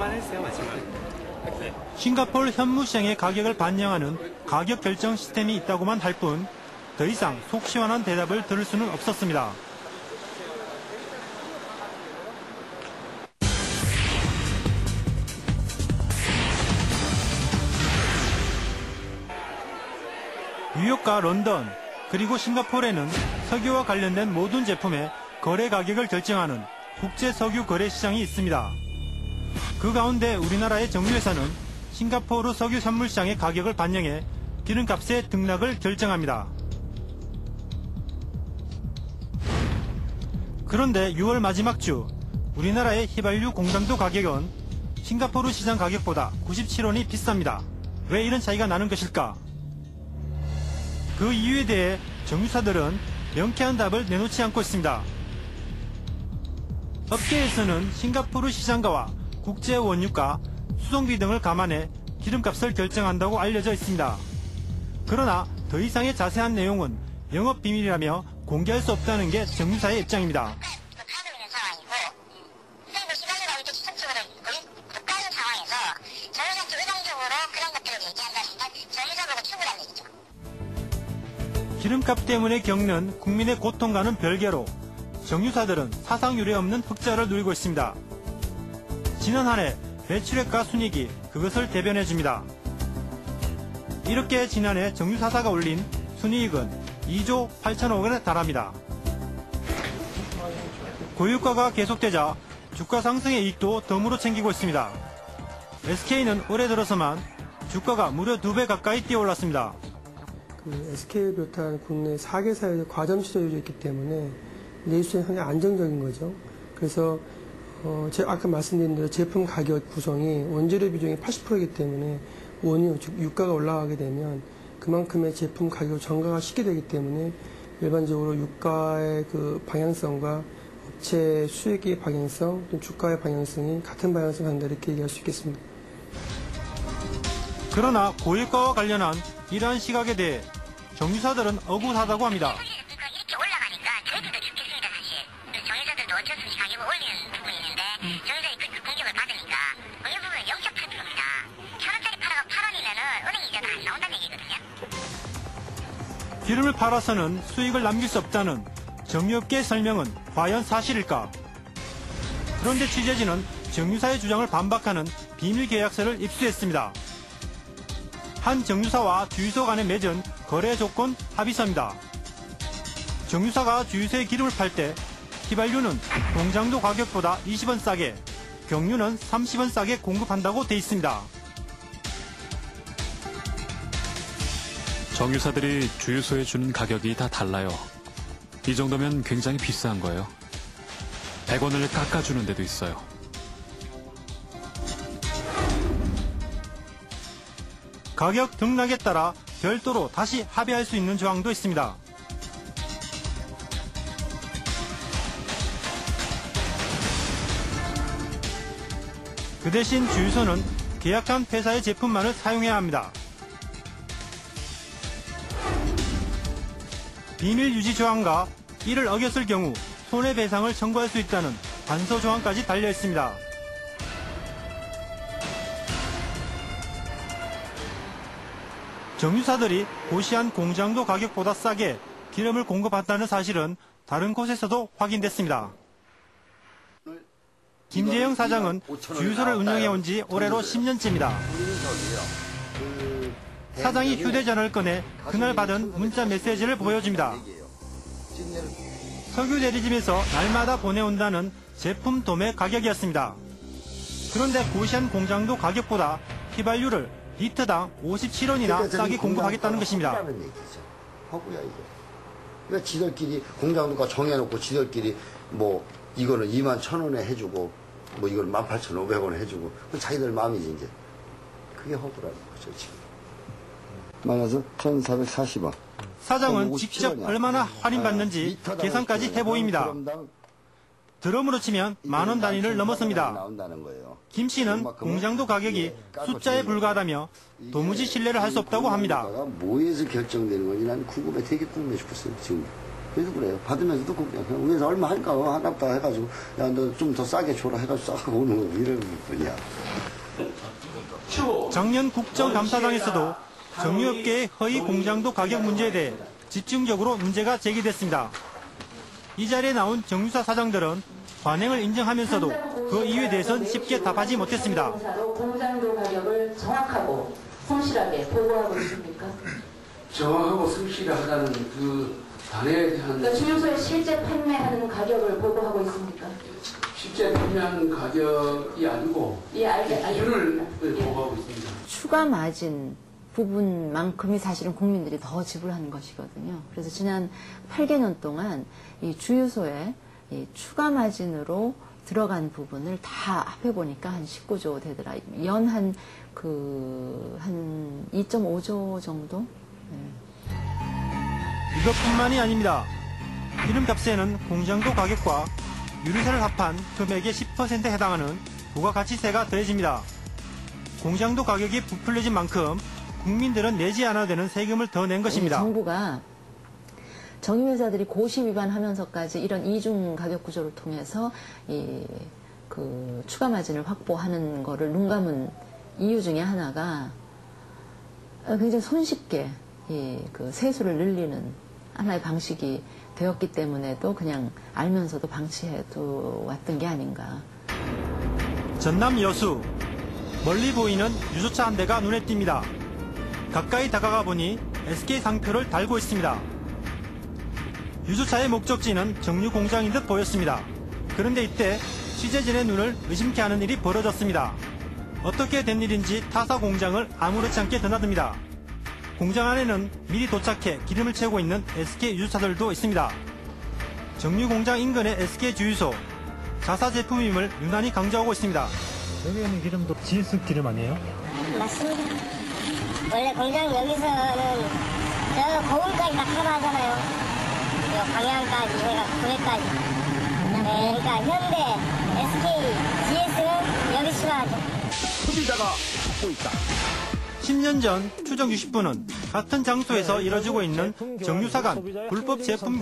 할만했어요, 마지막. 싱가포르 현무시장의 가격을 반영하는 가격 결정 시스템이 있다고만 할 뿐 더 이상 속 시원한 대답을 들을 수는 없었습니다. 뉴욕과 런던, 그리고 싱가포르에는 석유와 관련된 모든 제품의 거래 가격을 결정하는 국제석유거래시장이 있습니다. 그 가운데 우리나라의 정유회사는 싱가포르 석유 현물시장의 가격을 반영해 기름값의 등락을 결정합니다. 그런데 6월 마지막 주 우리나라의 휘발유 공장도 가격은 싱가포르 시장 가격보다 97원이 비쌉니다. 왜 이런 차이가 나는 것일까? 그 이유에 대해 정유사들은 명쾌한 답을 내놓지 않고 있습니다. 업계에서는 싱가포르 시장가와 국제 원유가, 수송비 등을 감안해 기름값을 결정한다고 알려져 있습니다. 그러나 더 이상의 자세한 내용은 영업 비밀이라며 공개할 수 없다는 게 정유사의 입장입니다. 기름값 때문에 겪는 국민의 고통과는 별개로 정유사들은 사상 유례 없는 흑자를 누리고 있습니다. 지난 한 해 매출액과 순이익이 그것을 대변해줍니다. 이렇게 지난해 정유사사가 올린 순이익은 2조 8천억 원에 달합니다. 고유가가 계속되자 주가 상승의 이익도 덤으로 챙기고 있습니다. SK는 올해 들어서만 주가가 무려 2배 가까이 뛰어올랐습니다. SK를 비롯한 국내 4개사에서 과점 수주가 있기 때문에 내수는 상당히 안정적인 거죠. 그래서 제가 아까 말씀드린 대로 제품 가격 구성이 원재료 비중이 80%이기 때문에 원유, 즉 유가가 올라가게 되면 그만큼의 제품 가격을 전가가 쉽게 되기 때문에 일반적으로 유가의 그 방향성과 업체 수익의 방향성, 또 주가의 방향성이 같은 방향성을 한다 이렇게 얘기할 수 있겠습니다. 그러나 고유가와 관련한 이러한 시각에 대해 정유사들은 억울하다고 합니다. 이렇게 올라가니까 저희들도 죽겠습니다, 사실. 정유사들도 어쩔 수 없이 가격을 올리는 부분이 있는데 정유사들이 그 공격을 받으니까 이 부분은 0.8%입니다. 1,000원짜리 팔아가 8원이면은 은행 이자도 안 나온다는 얘기거든요. 기름을 팔아서는 수익을 남길 수 없다는 정유업계의 설명은 과연 사실일까? 그런데 취재진은 정유사의 주장을 반박하는 비밀 계약서를 입수했습니다. 한 정유사와 주유소 간에 맺은 거래 조건 합의서입니다. 정유사가 주유소에 기름을 팔 때 휘발유는 공장도 가격보다 20원 싸게, 경유는 30원 싸게 공급한다고 돼 있습니다. 정유사들이 주유소에 주는 가격이 다 달라요. 이 정도면 굉장히 비싼 거예요. 100원을 깎아주는 데도 있어요. 가격 등락에 따라 별도로 다시 합의할 수 있는 조항도 있습니다. 그 대신 주유소는 계약한 회사의 제품만을 사용해야 합니다. 비밀 유지 조항과 이를 어겼을 경우 손해배상을 청구할 수 있다는 단서 조항까지 달려 있습니다. 정유사들이 고시한 공장도 가격보다 싸게 기름을 공급한다는 사실은 다른 곳에서도 확인됐습니다. 김재영 사장은 주유소를 운영해온 지 올해로 10년째입니다. 사장이 휴대전화를 꺼내 그날 받은 문자 메시지를 보여줍니다. 석유 대리점에서 날마다 보내온다는 제품 도매 가격이었습니다. 그런데 고시한 공장도 가격보다 휘발유를 리터당 57원이나 싸게 공급하겠다는 것입니다. 허구야 이거. 그러니까 지들끼리 공장도 정해놓고 지들끼리 뭐 이거는 21,000원에 해주고 뭐 이걸 18,500원에 해주고 자기들 마음이지 이제. 그게 허구라는 거죠 지금. 말해서 1,440원. 사장은 직접 얼마나 할인받는지 계산까지 해보입니다. 드럼으로 치면 만원 단위를 넘었습니다. 김 씨는 공장도 가격이 숫자에 불과하다며 도무지 신뢰를 할 수 없다고 합니다. 뭐에서 결정되는 건지 난 궁금해, 되게 궁금해 죽겠어요. 지금 그래서 그래요. 받으면서도 그냥 위에서 얼마 할까 하나보다 해가지고 야 너 좀 더 싸게 줘라 해가지고 싸고 오는 거 이런 뿐이야. 작년 국정감사장에서도 정유업계의 허위 공장도 가격 문제에 대해 집중적으로 문제가 제기됐습니다. 이 자리에 나온 정유사 사장들은 관행을 인정하면서도 그 이유에 대해서는 쉽게 답하지 못했습니다. 공장도 가격을 정확하고 성실하게 보고하고 있습니까? 정확하고 성실하다는 그 단에 대한 그러니까 주유소에 실제 판매하는 가격을 보고하고 있습니까? 실제 판매하는 가격이 아니고 기준을 보고하고 있습니다. 추가 마진 부분만큼이 사실은 국민들이 더 지불하는 것이거든요. 그래서 지난 8개년 동안 이 주유소에 이 추가 마진으로 들어간 부분을 다 합해보니까 한 19조 되더라. 연 한 2.5조 정도? 네. 이것뿐만이 아닙니다. 기름값에는 공장도 가격과 유류세를 합한 금액의 10%에 해당하는 부가가치세가 더해집니다. 공장도 가격이 부풀려진 만큼 국민들은 내지 않아도 되는 세금을 더 낸 것입니다. 정부가 정유회사들이 고시 위반하면서까지 이런 이중 가격 구조를 통해서 그 추가 마진을 확보하는 거를 눈 감은 이유 중에 하나가 굉장히 손쉽게 그 세수를 늘리는 하나의 방식이 되었기 때문에도 그냥 알면서도 방치해도 왔던 게 아닌가. 전남 여수. 멀리 보이는 유조차 한 대가 눈에 띕니다. 가까이 다가가 보니 SK 상표를 달고 있습니다. 유조차의 목적지는 정유 공장인 듯 보였습니다. 그런데 이때 취재진의 눈을 의심케 하는 일이 벌어졌습니다. 어떻게 된 일인지 타사 공장을 아무렇지 않게 드나듭니다. 공장 안에는 미리 도착해 기름을 채우고 있는 SK 유조차들도 있습니다. 정유 공장 인근의 SK 주유소. 자사 제품임을 유난히 강조하고 있습니다. 여기 있는 기름도 GS 기름 아니에요? 맞습니다. 원래 공장 여기서는 저 고음까지 다 커버하잖아요. 요 방향까지 해가 구매까지. 네, 그러니까 현대, SK, GS는 여기 수하죠. 소비자가 받고 있다. 10년 전 추정 60분은 같은 장소에서 이뤄지고 있는 정유사 간 불법 제품